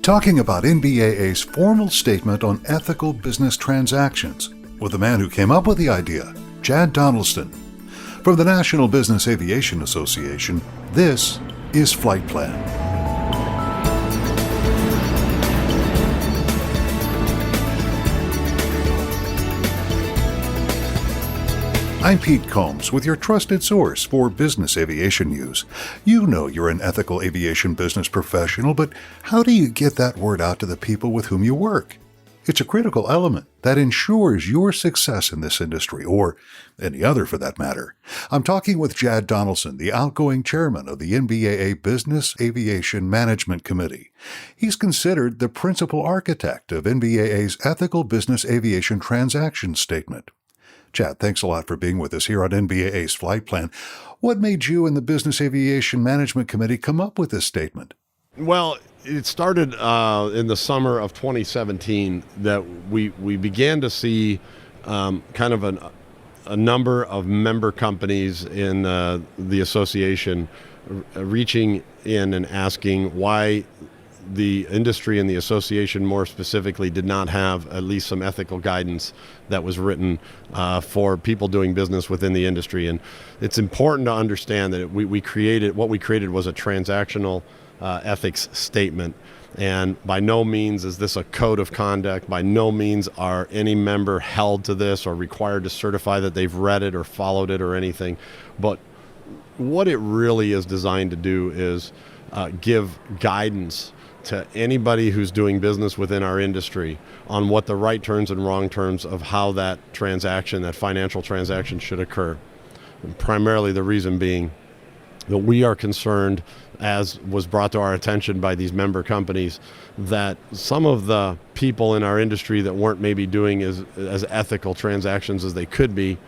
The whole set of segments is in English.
talking about NBAA's formal statement on ethical business transactions with the man who came up with the idea, Jad Donaldson. From the National Business Aviation Association, this is Flight Plan. I'm Pete Combs with your trusted source for business aviation news. You know you're an ethical aviation business professional, but how do you get that word out to the people with whom you work? It's a critical element that ensures your success in this industry, or any other for that matter. I'm talking with Jad Donaldson, the outgoing chairman of the NBAA Business Aviation Management Committee. He's considered the principal architect of NBAA's Ethical Business Aviation Transaction Statement. Jad, thanks a lot for being with us here on NBAA's Flight Plan. What made you and the Business Aviation Management Committee come up with this statement? Well, it started in the summer of 2017 that we began to see kind of a number of member companies in the association reaching in and asking why the industry and the association more specifically did not have at least some ethical guidance that was written for people doing business within the industry. And it's important to understand that what we created was a transactional ethics statement. And by no means is this a code of conduct. By no means are any member held to this or required to certify that they've read it or followed it or anything. But what it really is designed to do is give guidance to anybody who's doing business within our industry on what the right terms and wrong terms of how that transaction, that financial transaction, should occur. And primarily the reason being that we are concerned, as was brought to our attention by these member companies, that some of the people in our industry that weren't maybe doing as ethical transactions as they could be,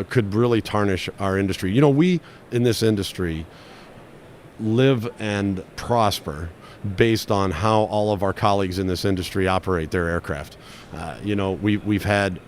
could really tarnish our industry. You know, we in this industry live and prosper based on how all of our colleagues in this industry operate their aircraft. We've had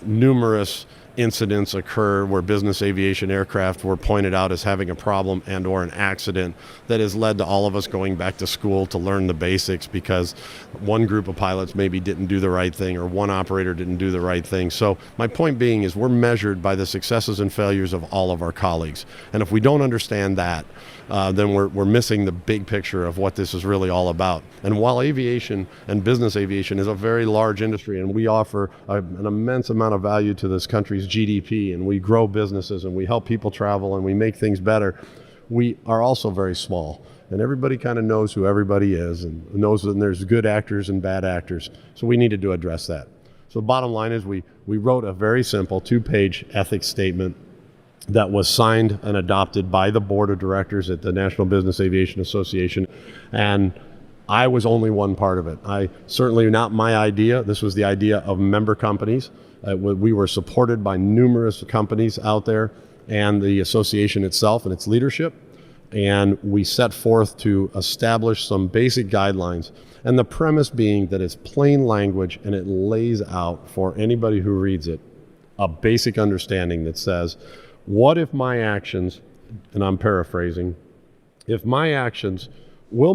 numerous incidents occur where business aviation aircraft were pointed out as having a problem and or an accident that has led to all of us going back to school to learn the basics because one group of pilots maybe didn't do the right thing or one operator didn't do the right thing. So my point being is we're measured by the successes and failures of all of our colleagues. And if we don't understand that, then we're missing the big picture of what this is really all about. And while aviation and business aviation is a very large industry and we offer an immense amount of value to this country's GDP and we grow businesses and we help people travel and we make things better, we are also very small. And everybody kind of knows who everybody is and knows that there's good actors and bad actors. So we needed to address that. So bottom line is we wrote a very simple 2-page ethics statement that was signed and adopted by the board of directors at the National Business Aviation Association. And I was only one part of it. Certainly not my idea. This was the idea of member companies. We were supported by numerous companies out there and the association itself and its leadership. And we set forth to establish some basic guidelines. And the premise being that it's plain language and it lays out for anybody who reads it a basic understanding that says, what if my actions, and I'm paraphrasing, will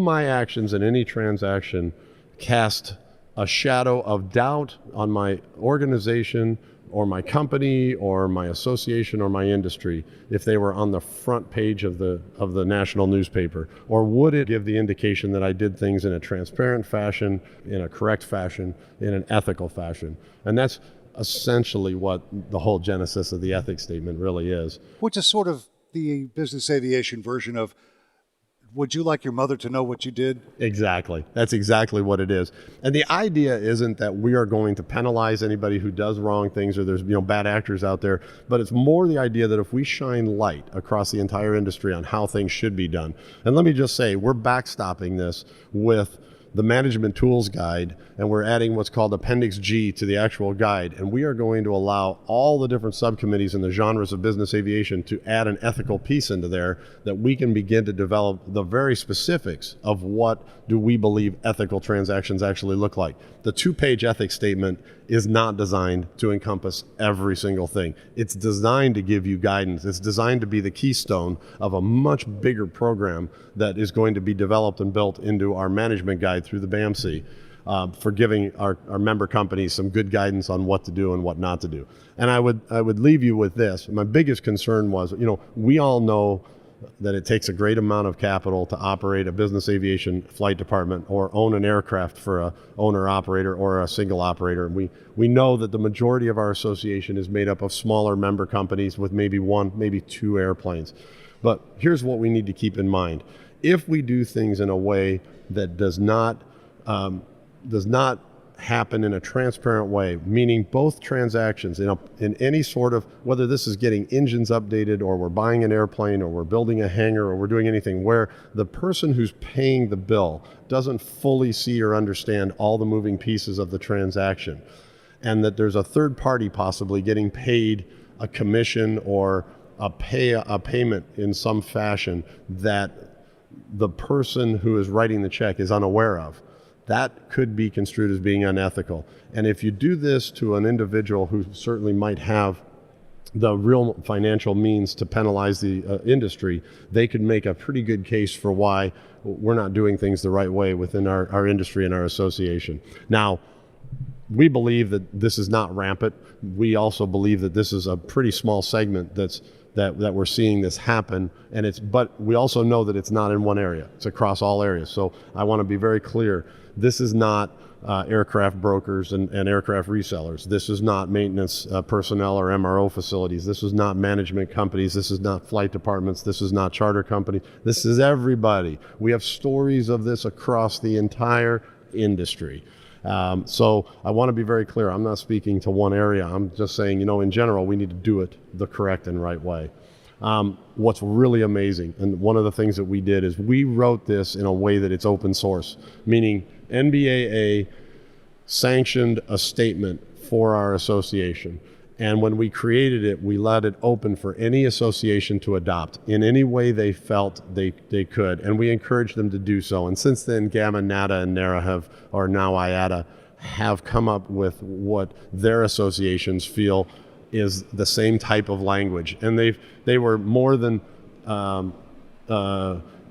my actions in any transaction cast a shadow of doubt on my organization or my company or my association or my industry if they were on the front page of the national newspaper? Or would it give the indication that I did things in a transparent fashion, in a correct fashion, in an ethical fashion? And that's essentially what the whole genesis of the ethics statement really is. Which is sort of the business aviation version of, would you like your mother to know what you did? Exactly. That's exactly what it is. And the idea isn't that we are going to penalize anybody who does wrong things or there's bad actors out there, but it's more the idea that if we shine light across the entire industry on how things should be done. And let me just say, we're backstopping this with the Management Tools Guide, and we're adding what's called Appendix G to the actual guide, and we are going to allow all the different subcommittees in the genres of business aviation to add an ethical piece into there that we can begin to develop the very specifics of what do we believe ethical transactions actually look like. The 2-page ethics statement is not designed to encompass every single thing. It's designed to give you guidance. It's designed to be the keystone of a much bigger program that is going to be developed and built into our management guides guide through the BAMC for giving our member companies some good guidance on what to do and what not to do. And I would leave you with this. My biggest concern was, we all know that it takes a great amount of capital to operate a business aviation flight department or own an aircraft for a owner-operator or a single operator. We know that the majority of our association is made up of smaller member companies with maybe one, maybe two airplanes. But here's what we need to keep in mind. If we do things in a way that does not happen in a transparent way, meaning both transactions in any sort of, whether this is getting engines updated or we're buying an airplane or we're building a hangar or we're doing anything where the person who's paying the bill doesn't fully see or understand all the moving pieces of the transaction, and that there's a third party possibly getting paid a commission or a payment in some fashion that the person who is writing the check is unaware of, that could be construed as being unethical. And if you do this to an individual who certainly might have the real financial means to penalize the industry, they could make a pretty good case for why we're not doing things the right way within our industry and our association. Now, we believe that this is not rampant. We also believe that this is a pretty small segment that we're seeing this happen, but we also know that it's not in one area. It's across all areas. So I want to be very clear. This is not aircraft brokers and aircraft resellers. This is not maintenance personnel or MRO facilities. This is not management companies. This is not flight departments. This is not charter companies. This is everybody. We have stories of this across the entire industry. So I want to be very clear. I'm not speaking to one area. I'm just saying, in general, we need to do it the correct and right way. What's really amazing, and one of the things that we did is we wrote this in a way that it's open source, meaning NBAA sanctioned a statement for our association. And when we created it, we let it open for any association to adopt in any way they felt they could. And we encouraged them to do so. And since then, GAMA, NATA, and NARA or now IATA, have come up with what their associations feel is the same type of language. And they were more than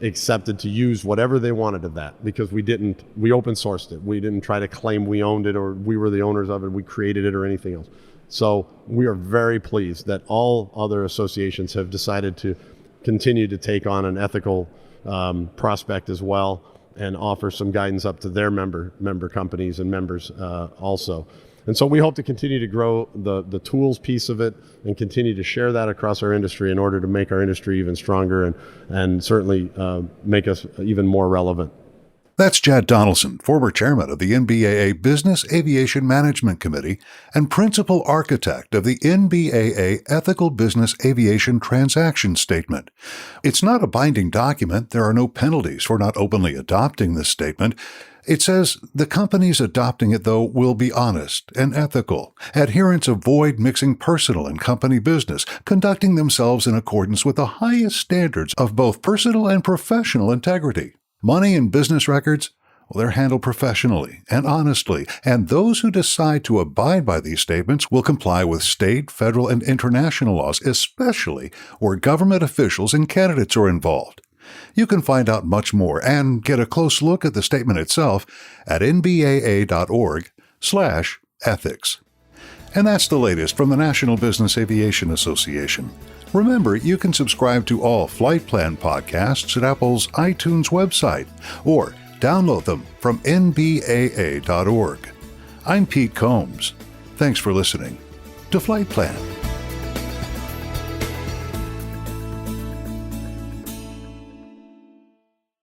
accepted to use whatever they wanted of that, because we open sourced it. We didn't try to claim we owned it or we were the owners of it, we created it or anything else. So we are very pleased that all other associations have decided to continue to take on an ethical prospect as well and offer some guidance up to their member companies and members also. And so we hope to continue to grow the tools piece of it and continue to share that across our industry in order to make our industry even stronger and certainly make us even more relevant. That's Jad Donaldson, former chairman of the NBAA Business Aviation Management Committee and principal architect of the NBAA Ethical Business Aviation Transaction Statement. It's not a binding document. There are no penalties for not openly adopting this statement. It says the companies adopting it, though, will be honest and ethical. Adherents avoid mixing personal and company business, conducting themselves in accordance with the highest standards of both personal and professional integrity. Money and business records, well, they're handled professionally and honestly, and those who decide to abide by these statements will comply with state, federal, and international laws, especially where government officials and candidates are involved. You can find out much more and get a close look at the statement itself at nbaa.org/ethics. And that's the latest from the National Business Aviation Association. Remember, you can subscribe to all Flight Plan podcasts at Apple's iTunes website or download them from nbaa.org. I'm Pete Combs. Thanks for listening to Flight Plan.